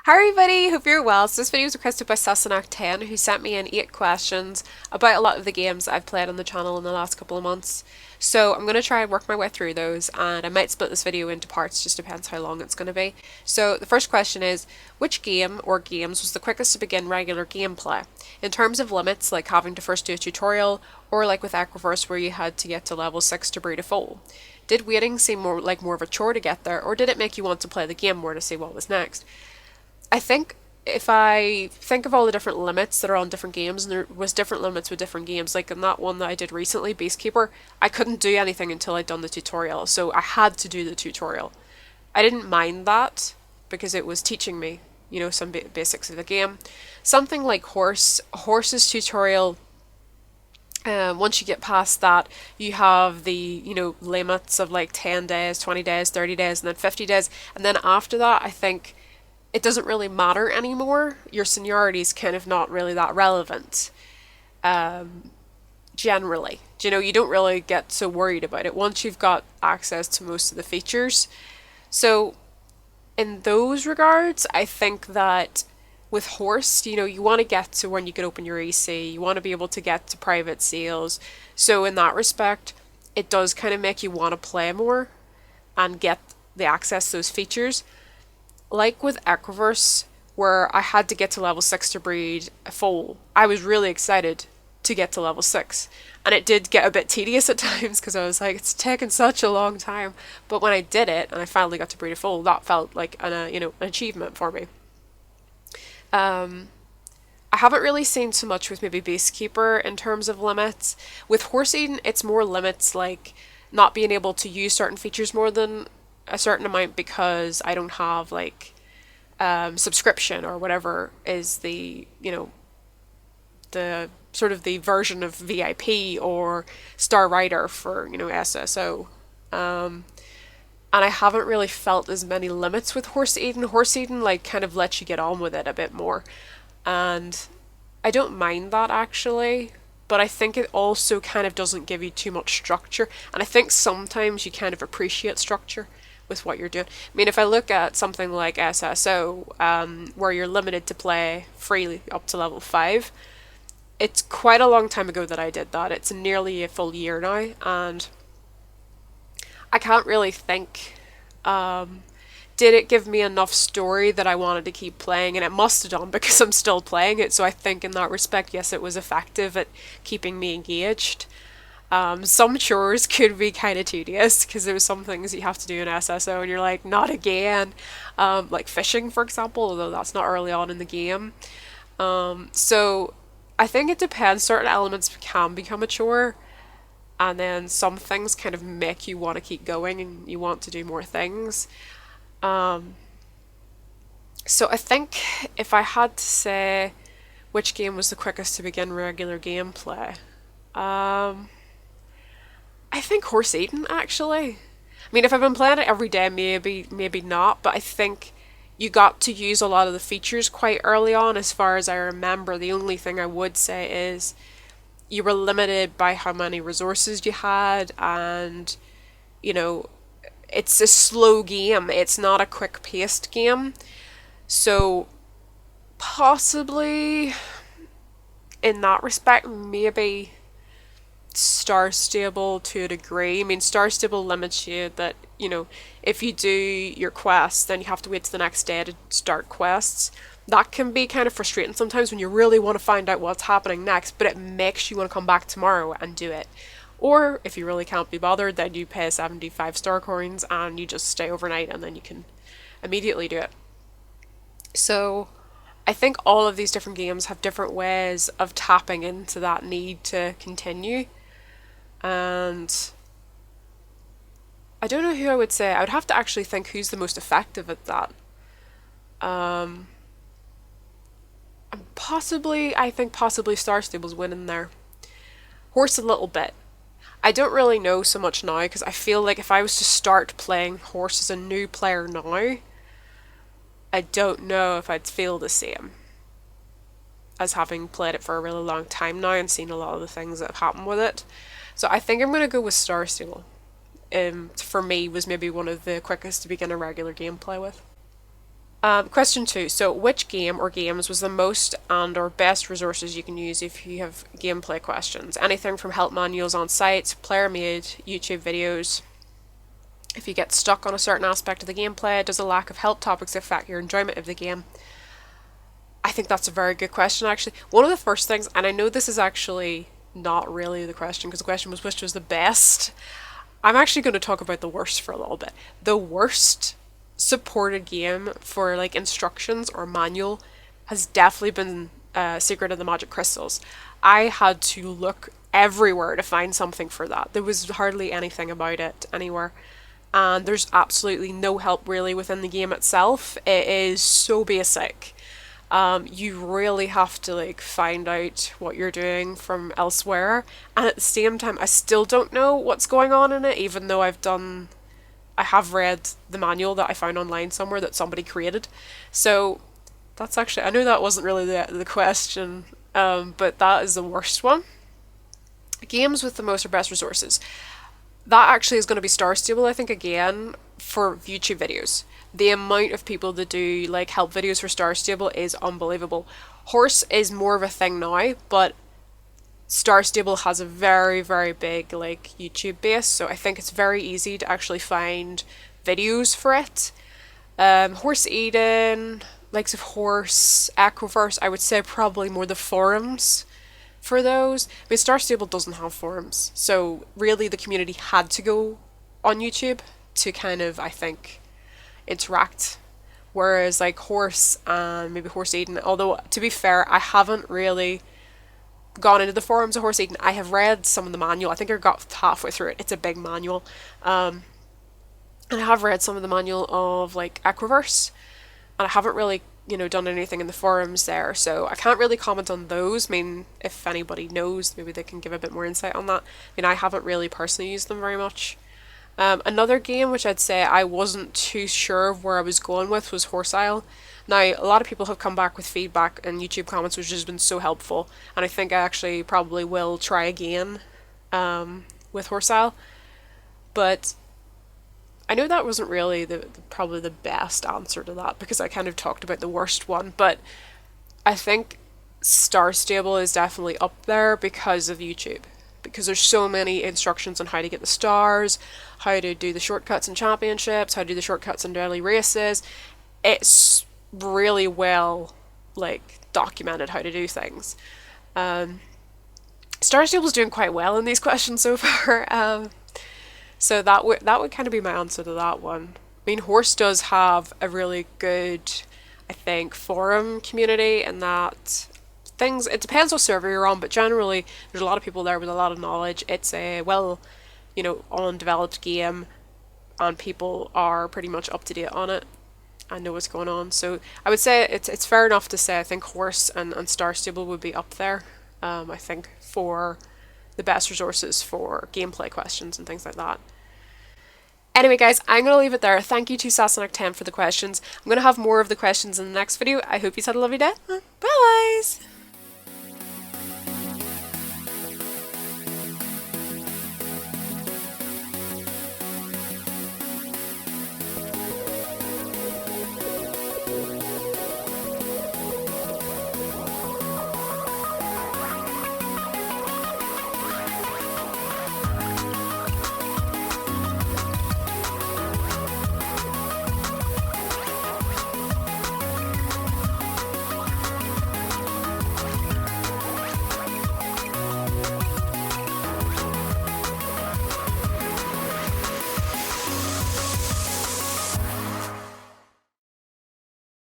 Hi everybody, hope you're well. So this video was requested by Sassenach10 who sent me in 8 questions about a lot of the games that I've played on the channel in the last couple of months. So I'm going to try and work my way through those, and I might split this video into parts, just depends how long it's going to be. So the first question is, which game or games was the quickest to begin regular gameplay? In terms of limits, like having to first do a tutorial, or like with Equiverse where you had to get to level 6 to breed a foal. Did waiting seem more of a chore to get there, or did it make you want to play the game more to see what was next? I think if I think of all the different limits that are on different games, and there was different limits with different games, like in that one that I did recently, Beastkeeper, I couldn't do anything until I'd done the tutorial, so I had to do the tutorial. I didn't mind that because it was teaching me, some basics of the game. Something like Horse's tutorial. Once you get past that, you have the, limits of like 10 days, 20 days, 30 days, and then 50 days. And then after that, I think it doesn't really matter anymore. Your seniority is kind of not really that relevant, generally. You don't really get so worried about it once you've got access to most of the features. So, in those regards, I think that with Horse, you want to get to when you can open your AC, you want to be able to get to private sales. So, in that respect, it does kind of make you want to play more and get the access to those features. Like with Equiverse, where I had to get to level 6 to breed a foal, I was really excited to get to level 6. And it did get a bit tedious at times because I was like, it's taken such a long time. But when I did it and I finally got to breed a foal, that felt like an achievement for me. I haven't really seen so much with maybe Beastkeeper in terms of limits. With Horse Eden, it's more limits like not being able to use certain features more than a certain amount because I don't have like subscription or whatever is the sort of the version of VIP or Star Rider for SSO. And I haven't really felt as many limits with Horse Eden. Horse Eden like kind of lets you get on with it a bit more, and I don't mind that actually. But I think it also kind of doesn't give you too much structure, and I think sometimes you kind of appreciate structure with what you're doing. I mean, if I look at something like SSO, where you're limited to play freely up to level 5, it's quite a long time ago that I did that. It's nearly a full year now, and I can't really think. Did it give me enough story that I wanted to keep playing? And it must have done because I'm still playing it. So I think in that respect, yes, it was effective at keeping me engaged. Some chores could be kind of tedious because there was some things you have to do in SSO and you're like, not again. Like fishing, for example, although that's not early on in the game. So I think it depends. Certain elements can become a chore, and then some things kind of make you want to keep going and you want to do more things. So I think if I had to say which game was the quickest to begin regular gameplay, I think Horse Eden actually. I mean, if I've been playing it every day, maybe not, but I think you got to use a lot of the features quite early on. As far as I remember, the only thing I would say is you were limited by how many resources you had, and you know, it's a slow game. It's not a quick paced game. So possibly in that respect, maybe Star Stable to a degree. I mean, Star Stable limits you that, if you do your quests, then you have to wait till the next day to start quests. That can be kind of frustrating sometimes when you really want to find out what's happening next, but it makes you want to come back tomorrow and do it. Or if you really can't be bothered, then you pay 75 star coins and you just stay overnight and then you can immediately do it. So I think all of these different games have different ways of tapping into that need to continue. And I don't know who I would say. I would have to actually think who's the most effective at that. Um, I think possibly Star Stable's winning there. Horse a little bit. I don't really know so much now because I feel like if I was to start playing Horse as a new player now, I don't know if I'd feel the same as having played it for a really long time now and seen a lot of the things that have happened with it. So I think I'm going to go with Star Stable. For me, was maybe one of the quickest to begin a regular gameplay with. Question 2. So, which game or games was the most and or best resources you can use if you have gameplay questions? Anything from help manuals on sites, player-made YouTube videos. If you get stuck on a certain aspect of the gameplay, does a lack of help topics affect your enjoyment of the game? I think that's a very good question, actually. One of the first things, and I know this is actually not really the question, because the question was which was the best. I'm actually going to talk about the worst for a little bit. The worst supported game for like instructions or manual has definitely been Secret of the Magic Crystals. I had to look everywhere to find something for that. There was hardly anything about it anywhere. And there's absolutely no help really within the game itself. It is so basic. You really have to like find out what you're doing from elsewhere. And at the same time, I still don't know what's going on in it, even though I have read the manual that I found online somewhere that somebody created. So that's actually, I know that wasn't really the question, but that is the worst one. Games with the most or best resources. That actually is going to be Star Stable, I think, again, for YouTube videos. The amount of people that do like help videos for Star Stable is unbelievable. Horse is more of a thing now, but Star Stable has a very, very big like YouTube base, so I think it's very easy to actually find videos for it. Horse Eden, likes of Horse, Equiverse, I would say probably more the forums for those. I mean, Star Stable doesn't have forums, so really the community had to go on YouTube to kind of, I think, interact. Whereas like Horse and maybe Horse Eden, although to be fair, I haven't really gone into the forums of Horse Eden. I have read some of the manual. I think I got halfway through it. It's a big manual. And I have read some of the manual of like Equiverse, and I haven't really, done anything in the forums there, so I can't really comment on those. I mean, if anybody knows, maybe they can give a bit more insight on that. I mean, I haven't really personally used them very much. Another game which I'd say I wasn't too sure of where I was going with was Horse Isle. Now, a lot of people have come back with feedback and YouTube comments, which has been so helpful, and I think I actually probably will try again with Horse Isle. But I know that wasn't really probably the best answer to that because I kind of talked about the worst one, but I think Star Stable is definitely up there because of YouTube. Because there's so many instructions on how to get the stars, how to do the shortcuts in championships, how to do the shortcuts in daily races. It's really well like documented how to do things. Star Stable's doing quite well in these questions so far. So that would kind of be my answer to that one. I mean, Horse does have a really good, I think, forum community, and that things, it depends what server you're on, but generally there's a lot of people there with a lot of knowledge. It's a well, undeveloped game, and people are pretty much up to date on it and know what's going on. So I would say it's fair enough to say I think Horse and Star Stable would be up there. I think for the best resources for gameplay questions and things like that. Anyway, guys, I'm going to leave it there. Thank you to Sassenach10 for the questions. I'm going to have more of the questions in the next video. I hope you had a lovely day. Bye, guys!